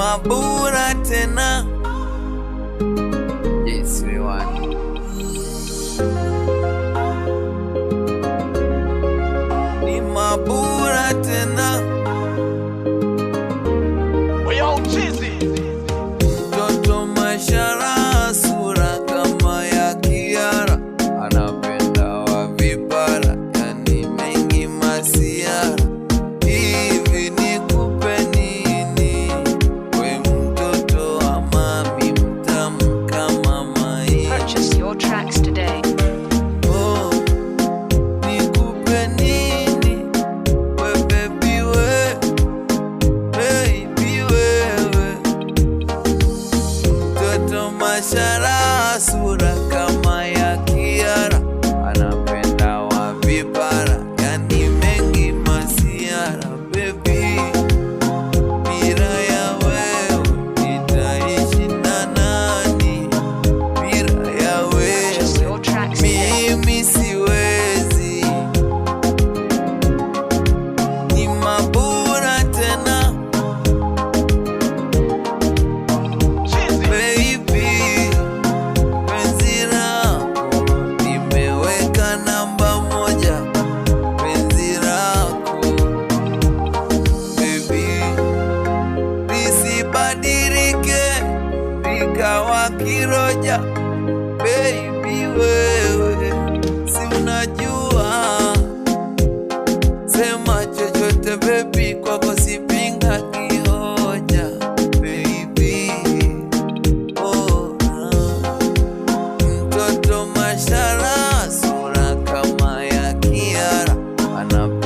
mabura tena. Yes, we want. Ni mabura tena. Mtoto mashara, sura kama ya Kiara, anapenda wa vipara, yani mengi masiara. Hivi nikupe nini, we mtoto wa mami, mtamu kama maini. Purchase your tracks today. Oh, nikupe nini, we baby we, baby wewe. Mtoto mashara, sura kama ya Kiara, anapenda wa vipara, yani mengi masiara. Baby, bila ya wewe nitaishi na nani? Bila ya Purchase wewe your tracks today. mimi siwezi. Ni mabura tena. Baby, penzi lako nimeweka namba moja. Penzi lako baby, lisibadilike likawa kiroja. Baby wewe, si unajua, sema chochote baby, kwako sipinga kioja. Baby, oh, mtoto mashara, sura kama ya Kiara, anapenda